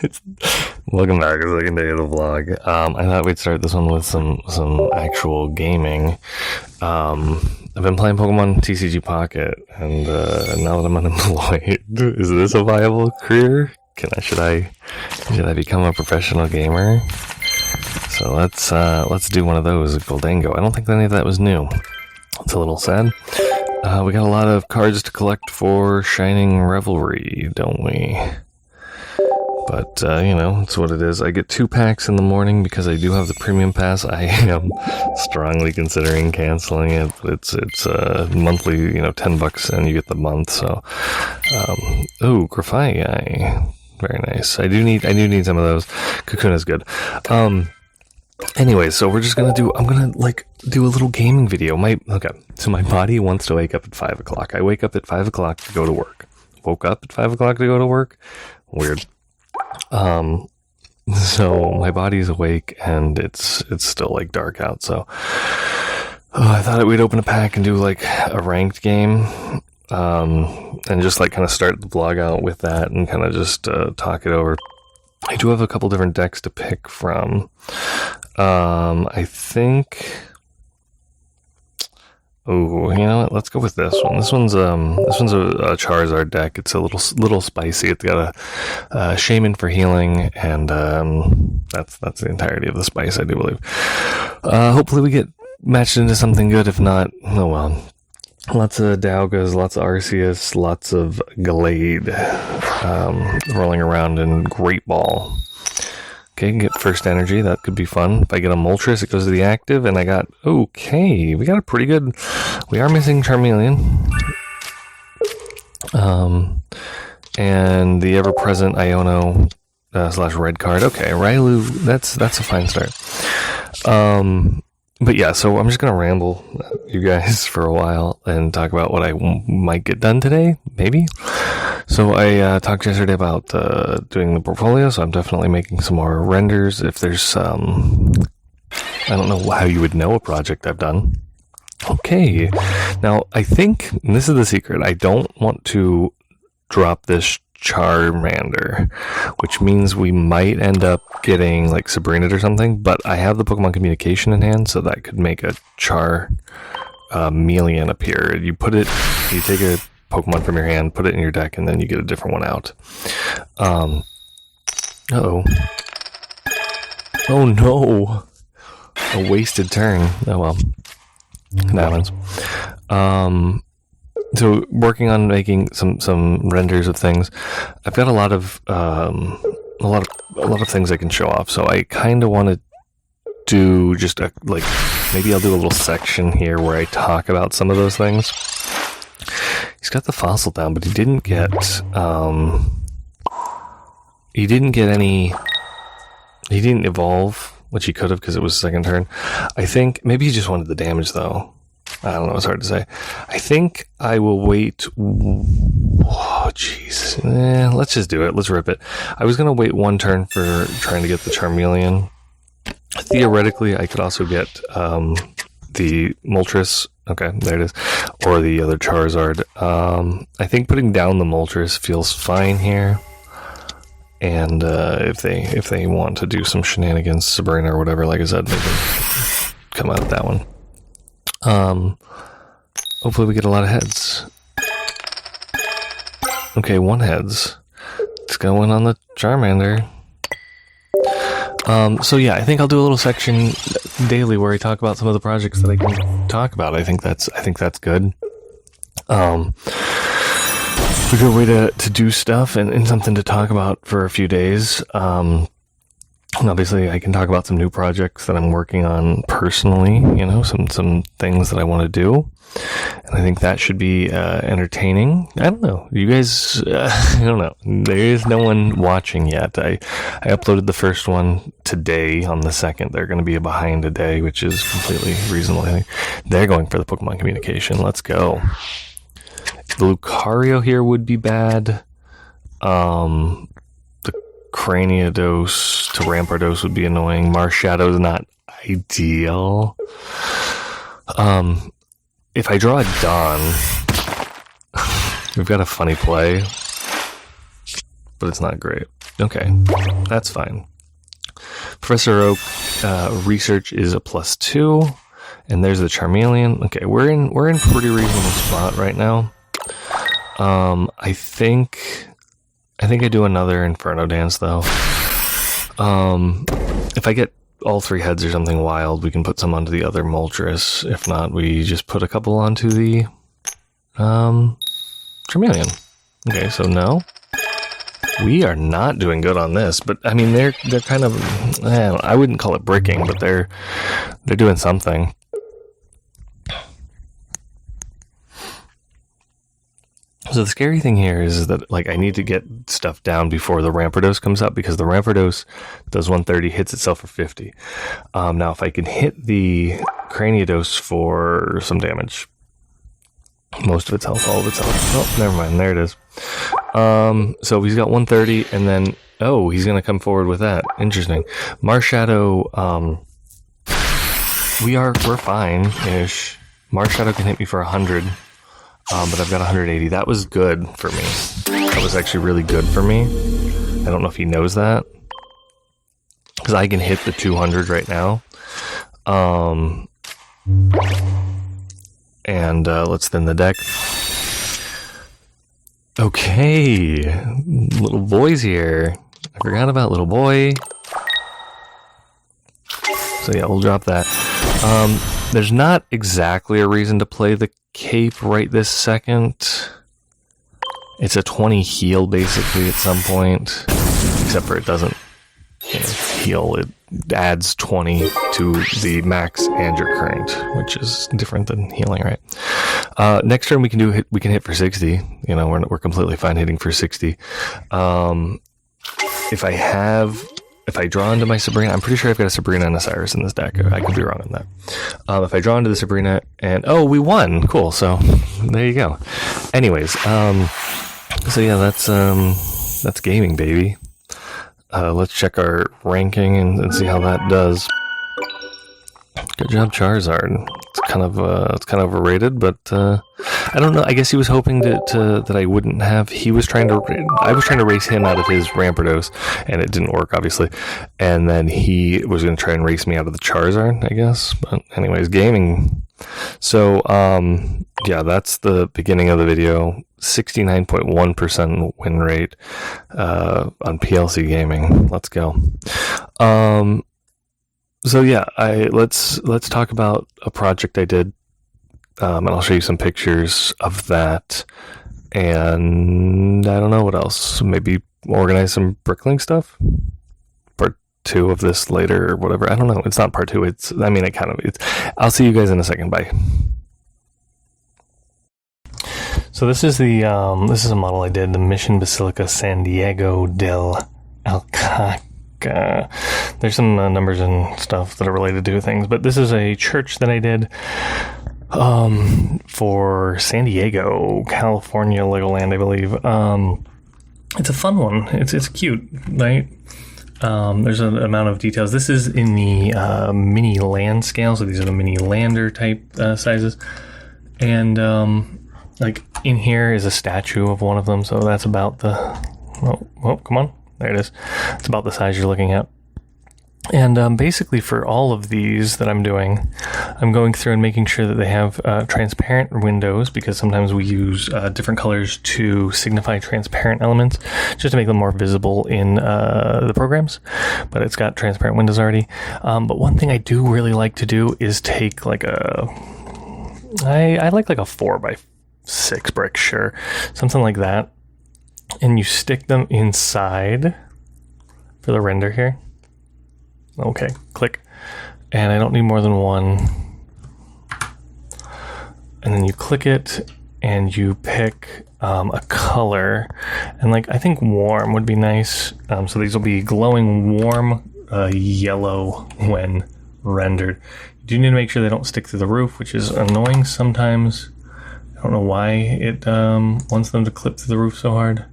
It's, welcome back. It's the second day of the vlog. I thought we'd start this one with some actual gaming. I've been playing Pokemon TCG Pocket, and now that I'm unemployed, is this a viable career? Should I become a professional gamer? So let's do one of those with Goldango. I don't think any of that was new. It's a little sad. We got a lot of cards to collect for Shining Revelry, don't we? But, it's what it is. I get 2 packs in the morning because I do have the premium pass. I am strongly considering canceling it. It's monthly, $10 and you get the month, so. Grafaiai. Very nice. I do need some of those. Kakuna's good. Anyway, so I'm gonna do a little gaming video. So my body wants to wake up at 5 o'clock. I wake up at 5 o'clock to go to work. Woke up at 5 o'clock to go to work. Weird. So my body's awake and it's still dark out. So I thought we'd open a pack and do a ranked game. And just kind of start the vlog out with that and kind of just talk it over. I do have a couple different decks to pick from. I think. Oh, you know what? Let's go with this one. This one's a Charizard deck. It's a little spicy. It's got a Shaman for healing, and that's the entirety of the spice, I do believe. Hopefully we get matched into something good. If not, oh well. Lots of Dialgas, lots of Arceus, lots of Glade rolling around in Great Ball. Okay, get first energy. That could be fun. If I get a Moltres, it goes to the active, and we got a pretty good. We are missing Charmeleon. And the ever-present Iono / red card. Okay, Railu, that's a fine start. But yeah, so I'm just going to ramble you guys for a while and talk about what I might get done today, maybe. So I talked yesterday about doing the portfolio, so I'm definitely making some more renders. If there's, I don't know how you would know a project I've done. Okay, now I think, and this is the secret, I don't want to drop this Charmander, which means we might end up getting Sabrina or something, but I have the Pokemon Communication in hand, so that could make a Charmeleon appear. You take a Pokemon from your hand, put it in your deck, and then you get a different one out. Uh-oh. Oh no! A wasted turn. Oh well. It happens. So working on making some renders of things. I've got a lot of things I can show off. So I kind of want to do just maybe I'll do a little section here where I talk about some of those things. He's got the fossil down, but he didn't get any. He didn't evolve, which he could have because it was second turn. I think maybe he just wanted the damage though. I don't know, it's hard to say. I think I will wait. Oh, jeez. Let's just do it. Let's rip it. I was going to wait one turn for trying to get the Charmeleon. Theoretically, I could also get the Moltres. Okay, there it is. Or the other Charizard. I think putting down the Moltres feels fine here. And if they want to do some shenanigans, Sabrina or whatever, like I said, they can come out of that one. Hopefully we get a lot of heads. Okay, 1 heads. It's going on the Charmander. So yeah, I think I'll do a little section daily where I talk about some of the projects that I can talk about. I think that's good. A good way to do stuff and something to talk about for a few days. And obviously, I can talk about some new projects that I'm working on personally, some things that I want to do. And I think that should be entertaining. I don't know. You guys, I don't know. There is no one watching yet. I uploaded the first one today on the 2nd. They're going to be behind a day, which is completely reasonable. I think they're going for the Pokemon Communication. Let's go. The Lucario here would be bad. Craniados to Rampardos would be annoying. Marshadow is not ideal. If I draw a Dawn, we've got a funny play, but it's not great. Okay, that's fine. Professor Oak research is a +2, and there's the Charmeleon. Okay, we're in pretty reasonable spot right now. I think I do another Inferno Dance though. If I get all 3 heads or something wild, we can put some onto the other Moltres. If not, we just put a couple onto the Charmeleon. Okay, so no. We are not doing good on this, but I mean they're kind of I wouldn't call it bricking, but they're doing something. So the scary thing here is that like I need to get stuff down before the Rampardos comes up, because the Rampardos does 130, hits itself for 50. Now if I can hit the Cranidos for some damage, most of its health, all of its health. Oh, never mind. There it is. So he's got 130, and then he's gonna come forward with that. Interesting. Marshadow. We're fine-ish. Marshadow can hit me for 100, but I've got 180. That was good for me. That was actually really good for me. I don't know if he knows that, because I can hit the 200 right now. And let's thin the deck. Okay, little boy's here. I forgot about little boy. So yeah, we'll drop that. There's not exactly a reason to play the cape right this second. It's a 20 heal basically at some point, except for it doesn't heal. It adds 20 to the max and your current, which is different than healing, right? Next turn we can hit for 60. You know, we're completely fine hitting for 60. If I draw into my Sabrina, I'm pretty sure I've got a Sabrina and a Cyrus in this deck. I could be wrong on that. If I draw into the Sabrina and we won, cool. So there you go. Anyways, so yeah, that's gaming, baby. Let's check our ranking and see how that does. Good job, Charizard. It's kind of overrated, but I don't know. I guess he was hoping that I wouldn't have. I was trying to race him out of his Rampardos, and it didn't work, obviously. And then he was going to try and race me out of the Charizard, I guess. But anyways, gaming. So yeah, that's the beginning of the video. 69.1% win rate on PLC Gaming. Let's go. So yeah, let's talk about a project I did, and I'll show you some pictures of that. And I don't know what else. Maybe organize some Bricklink stuff. Part 2 of this later or whatever. I don't know. It's not part 2. I'll see you guys in a second. Bye. So this is this is a model I did, the Mission Basilica San Diego del Alcaca. There's some numbers and stuff that are related to things, but this is a church that I did for San Diego, California, Legoland, I believe. It's a fun one. It's cute, right? There's an amount of details. This is in the mini land scale, so these are the mini lander type sizes, and like in here is a statue of one of them, so that's about the come on, there it is. It's about the size you're looking at. And basically for all of these that I'm doing, I'm going through and making sure that they have transparent windows, because sometimes we use different colors to signify transparent elements just to make them more visible in the programs, but it's got transparent windows already. But one thing I do really like to do is take like I like a 4x6 brick, sure, something like that, and you stick them inside for the render here. Okay, click. And I don't need more than one. And then you click it and you pick a color. And like, I think warm would be nice. So these will be glowing warm yellow when rendered. You do need to make sure they don't stick through the roof, which is annoying sometimes. I don't know why it wants them to clip through the roof so hard.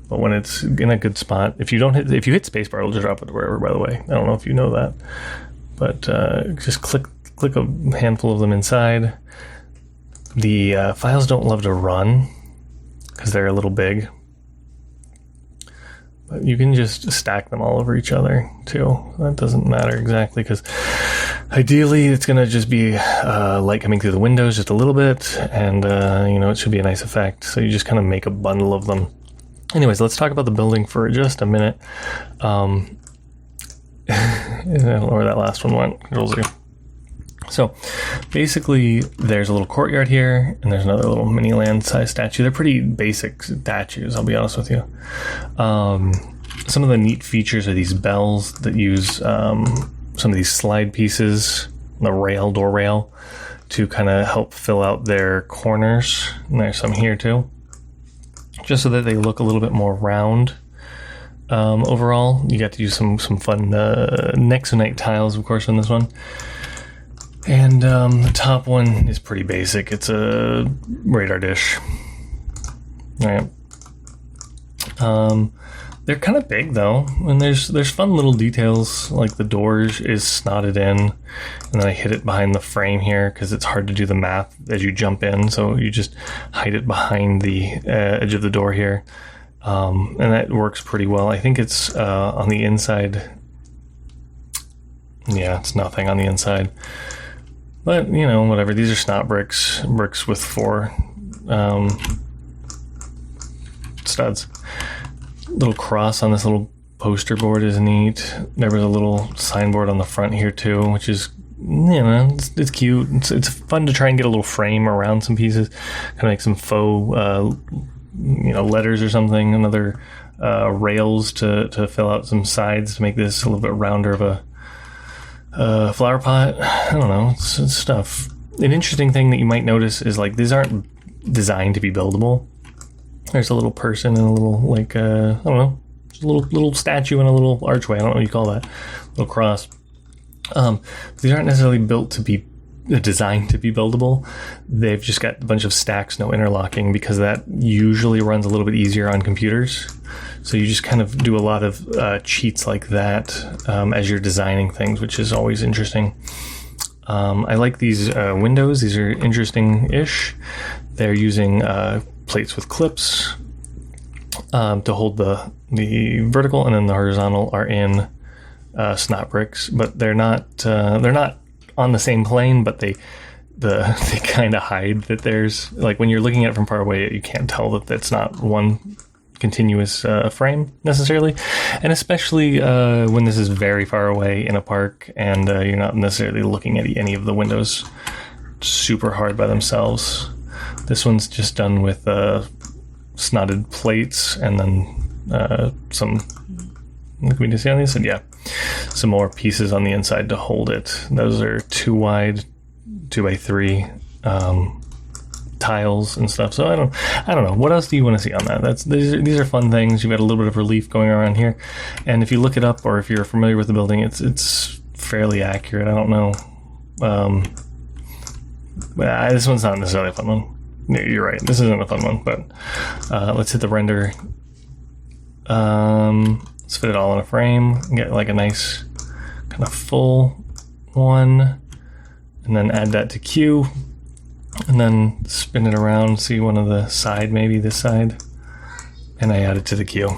But when it's in a good spot, if you hit spacebar, it'll just drop it wherever, by the way. I don't know if you know that. But just click a handful of them inside. The files don't love to run because they're a little big. But you can just stack them all over each other too. That doesn't matter exactly, because ideally it's going to just be light coming through the windows just a little bit, and it should be a nice effect. So you just kind of make a bundle of them. Anyways, let's talk about the building for just a minute. I don't know where that last one went. Control-Z. So basically there's a little courtyard here, and there's another little mini land size statue. They're pretty basic statues, I'll be honest with you. Some of the neat features are these bells that use some of these slide pieces, the door rail, to kind of help fill out their corners. And there's some here too, just so that they look a little bit more round. Overall, you got to use some fun Nexonite tiles, of course, on this one. And the top one is pretty basic. It's a radar dish. All right. They're kind of big though, and there's fun little details, like the doors is snotted in, and then I hid it behind the frame here because it's hard to do the math as you jump in, so you just hide it behind the edge of the door here, and that works pretty well. I think it's on the inside. Yeah, it's nothing on the inside. But, whatever. These are snot bricks with 4 studs. Little cross on this little poster board is neat. There was a little signboard on the front here too, which is, it's cute. It's fun to try and get a little frame around some pieces, kind of like some faux, letters or something. Another rails to fill out some sides to make this a little bit rounder of a flower pot. I don't know, it's stuff. An interesting thing that you might notice is like these aren't designed to be buildable. There's a little person and a little I don't know, just a little statue and a little archway. I don't know what you call that, little cross. These aren't necessarily designed to be buildable. They've just got a bunch of stacks, no interlocking, because that usually runs a little bit easier on computers. So you just kind of do a lot of cheats like that as you're designing things, which is always interesting. I like these windows. These are interesting-ish. They're using plates with clips to hold the vertical, and then the horizontal are in snot bricks, but they're not on the same plane, but they kind of hide that there's, like, when you're looking at it from far away, you can't tell that it's not one continuous frame necessarily, and especially when this is very far away in a park and you're not necessarily looking at any of the windows super hard by themselves. This one's just done with snotted plates, and then some, can we just see on this? And yeah, some more pieces on the inside to hold it. Those are 2 wide, 2x3 tiles and stuff. So I don't know. What else do you want to see on that? These are fun things. You've got a little bit of relief going around here, and if you look it up, or if you're familiar with the building, it's fairly accurate. I don't know. This one's not necessarily a fun one. You're right. This isn't a fun one, but let's hit the render. Let's fit it all in a frame and get like a nice kind of full one, and then add that to queue, and then spin it around, see one of the side, maybe this side, and I add it to the queue.